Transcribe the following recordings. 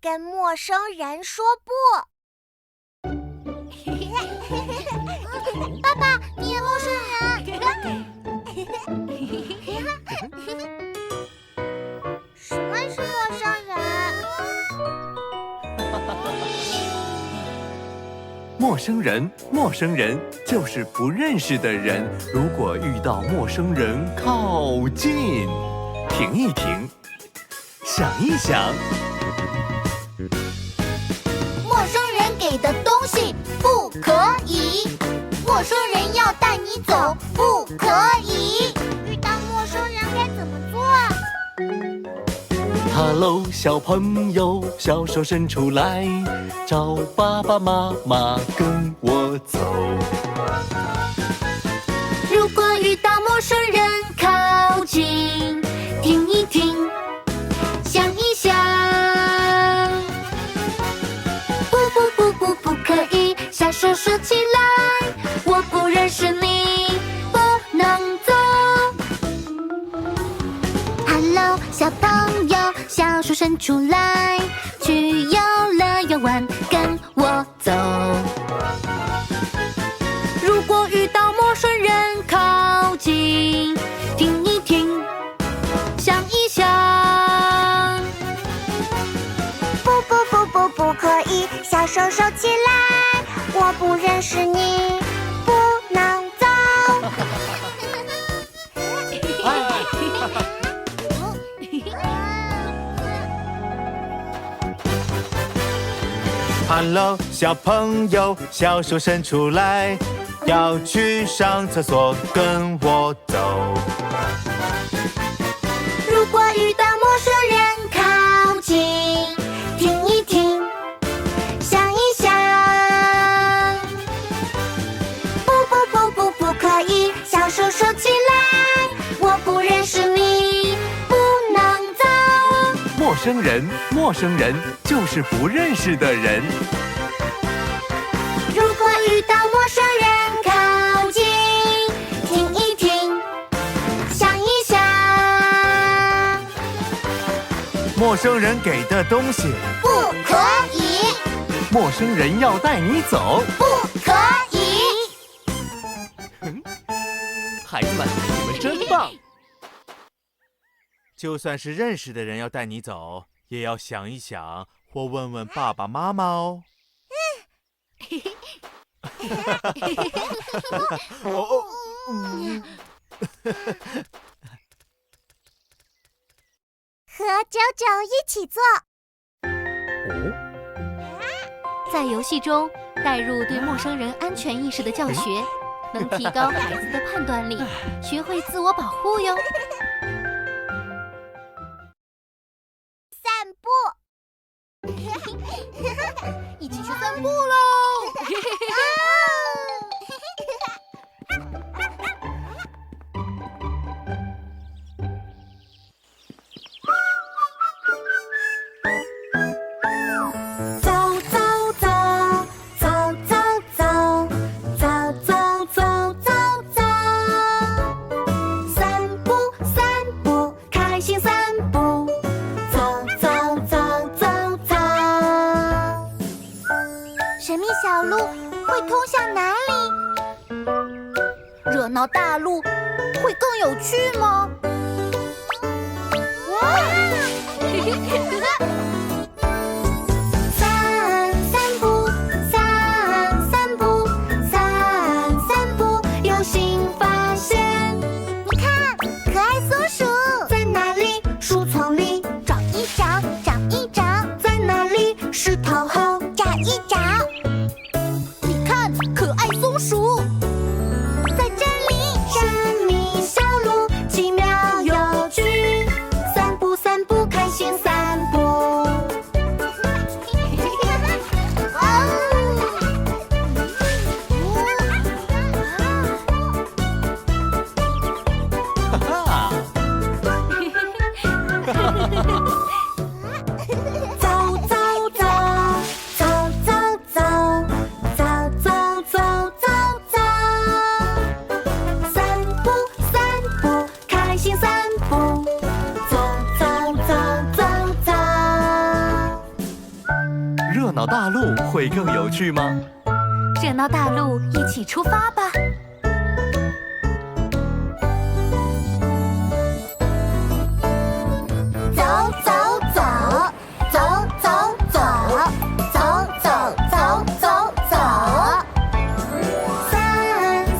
跟陌生人说不。爸爸，你也陌生人。什么是陌生人？陌生人就是不认识的人。如果遇到陌生人，靠近，停一停，想一想。陌生人给的东西不可以，陌生人要带你走不可以。遇到陌生人该怎么做？Hello， 小朋友，小手伸出来，找爸爸妈妈，跟我走。如果遇到陌生人，靠近，听一听，想一想。不可以，小手手起来，我不认识你，不能走。Hello， 小朋友，小手伸出来，去游乐园玩，跟我走。如果遇到陌生人，靠近，听一听，想一想。不可以，小手手起来，我不认识你，不能走。Hello， 小朋友，小手伸出来，要去上厕所，跟我走。如果遇到陌生人，靠近，听一听，想一想。不可以，小手手起来，我不认识你，不能走。陌生人就是不认识的人。如果遇到陌生人，靠近，听一听，想一想。陌生人给的东西不可以，陌生人要带你走，不可以。孩子们，你们真棒！就算是认识的人要带你走，也要想一想，或问问爸爸妈妈哦。和九九一起做。在游戏中带入对陌生人安全意识的教学，能提高孩子的判断力，学会自我保护哟。散步，一起去散步喽！神秘小路会通向哪里？热闹大路会更有趣吗？散步，有新发现。你看，可爱松鼠在哪里？树丛里找一找，在哪里？石头后找一找。你看，可爱松鼠在这里。神秘小路，奇妙有趣。散步，开心散步。热闹大陆会更有趣吗？热闹大陆，一起出发吧！走走走，走走走，走走走走走。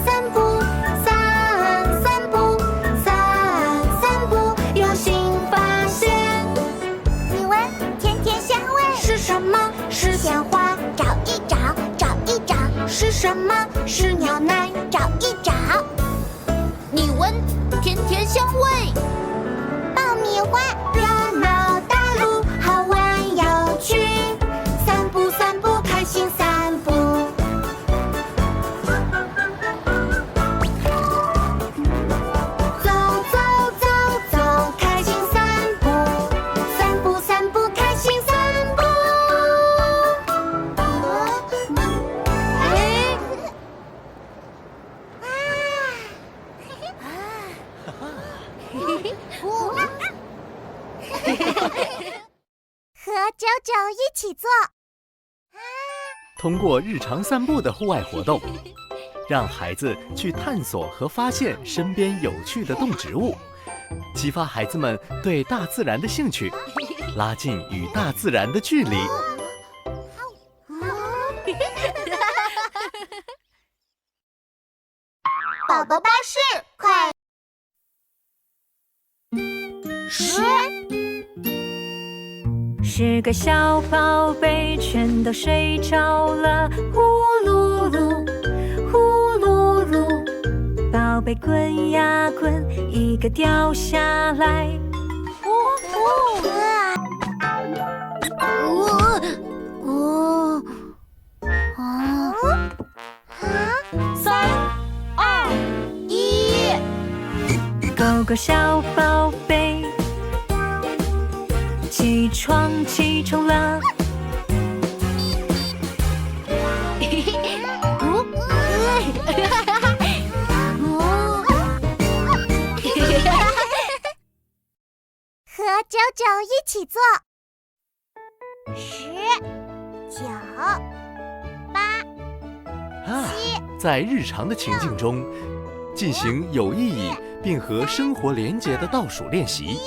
散步，散步，散步，有新发现。你闻，甜甜香味是什么？是鲜花，找一找，找一找。是什么？是鸟奶，找一找。你闻，甜甜香味。爆米花，热闹大陆，好玩有趣。散步散步，开心散步。走走走走，开心散步。散步散步，开心散步。和九九一起做。通过日常散步的户外活动，让孩子去探索和发现身边有趣的动植物，激发孩子们对大自然的兴趣，拉近与大自然的距离。宝宝巴士快10个小宝贝全都睡着了，呼噜噜，呼噜噜，宝贝滚呀滚，一个掉下来。3、2、1，狗狗小宝贝，起床起床了。和九九一起做。10、9、8、在日常的情境中，进行有意义并和生活连结的倒数练习。